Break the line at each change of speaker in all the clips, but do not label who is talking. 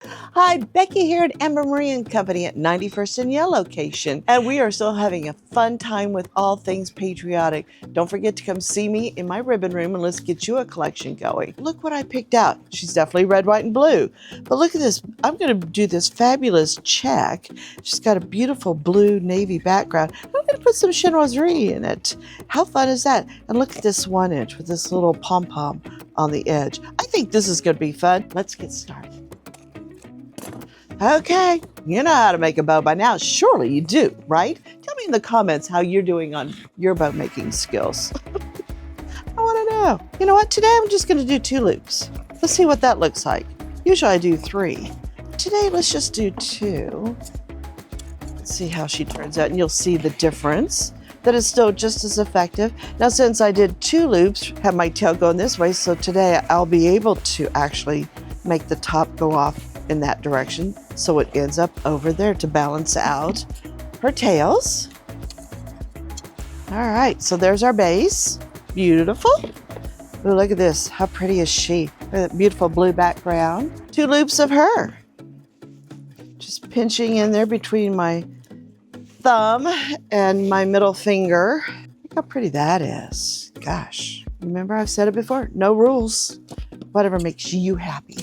Hi, Becky here at Amber Marie & Company at 91st and Yale location. And we are still having a fun time with all things Patriotic. Don't forget to come see me in my ribbon room and let's get you a collection going. Look what I picked out. She's definitely red, white, and blue. But look at this. I'm going to do this fabulous check. She's got a beautiful blue navy background. I'm going to put some chinoiserie in it. How fun is that? And look at this 1-inch with this little pom-pom on the edge. I think this is going to be fun. Let's get started. Okay, you know how to make a bow by now. Surely you do, right? Tell me in the comments how you're doing on your bow making skills. I want to know. You know what? Today I'm just going to do 2 loops. Let's see what that looks like. Usually I do 3. Today let's just do 2. Let's see how she turns out, and you'll see the difference. That is still just as effective. Now, since I did 2 loops, have my tail going this way, so today I'll be able to actually make the top go off in that direction, so it ends up over there to balance out her tails. All right, so there's our base. Beautiful. Ooh, look at this. How pretty is she? Look at that beautiful blue background. 2 loops of her. Just pinching in there between my thumb and my middle finger. Look how pretty that is. Gosh, remember I've said it before, no rules. Whatever makes you happy.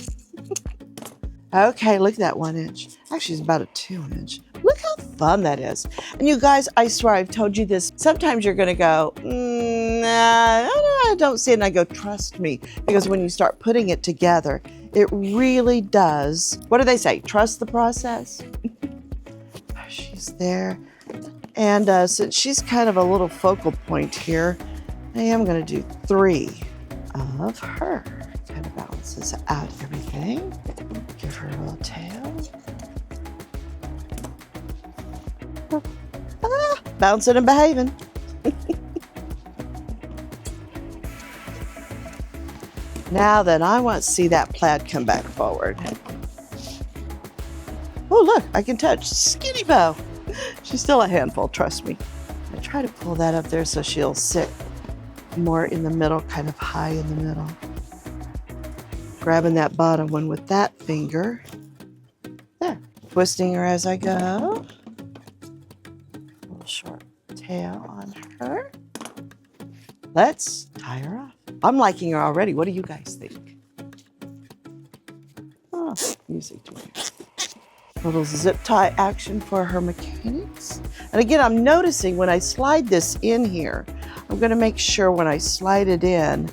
Okay, look at that 1-inch. Actually, it's about a 2-inch. Look how fun that is. And you guys, I swear I've told you this. Sometimes you're gonna go, nah, I don't see it. And I go, trust me. Because when you start putting it together, it really does. What do they say? Trust the process? She's there. And since she's kind of a little focal point here, I am gonna do 3 of her. Kind of balances out everything. Give her a little tail. Bouncing and behaving. Now then, I want to see that plaid come back forward. Oh, look, I can touch. Skinny bow. She's still a handful, trust me. I try to pull that up there so she'll sit more in the middle, kind of high in the middle. Grabbing that bottom one with that finger. There. Twisting her as I go. A little short tail on her. Let's tie her off. I'm liking her already. What do you guys think? Oh, music to it. A little zip tie action for her mechanics. And again, I'm noticing when I slide this in here, I'm going to make sure when I slide it in,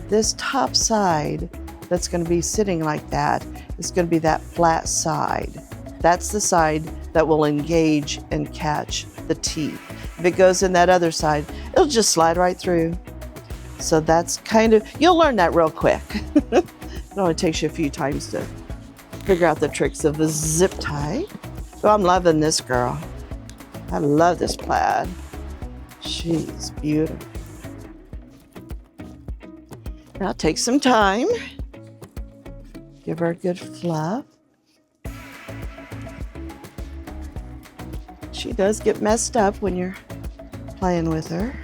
this top side that's going to be sitting like that is going to be that flat side. That's the side that will engage and catch the teeth. If it goes in that other side, it'll just slide right through. So that's kind of, you'll learn that real quick. It only takes you a few times to figure out the tricks of the zip tie. So I'm loving this girl. I love this plaid. She's beautiful. Now take some time. Give her a good fluff. She does get messed up when you're playing with her.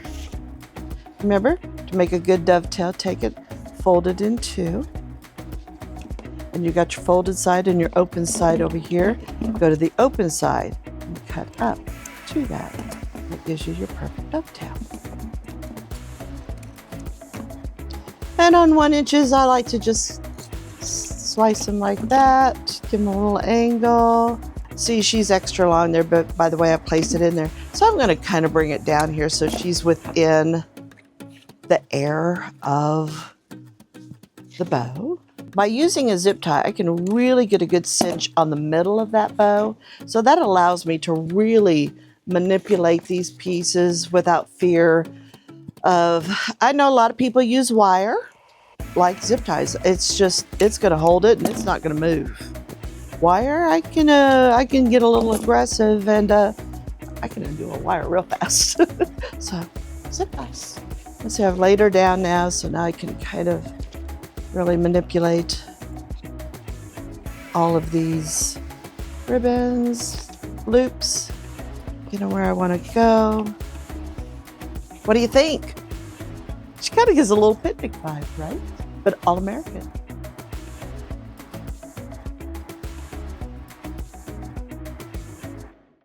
Remember, to make a good dovetail, take it, fold it in 2. And you got your folded side and your open side over here. Go to the open side and cut up to that. That gives you your perfect dovetail. And on 1-inches, I like to just slice them like that, give them a little angle. See, she's extra long there, but by the way I placed it in there. So I'm gonna kind of bring it down here so she's within the air of the bow. By using a zip tie, I can really get a good cinch on the middle of that bow. So that allows me to really manipulate these pieces without fear of, I know a lot of people use wire, like zip ties. It's just, it's gonna hold it and it's not gonna move. Wire, I can get a little aggressive and I can undo a wire real fast. So, zip ties. Let's see, I've laid her down now, so now I can kind of really manipulate all of these ribbons, loops, get them where I wanna go. What do you think? She kind of gives a little picnic vibe, right? But all American.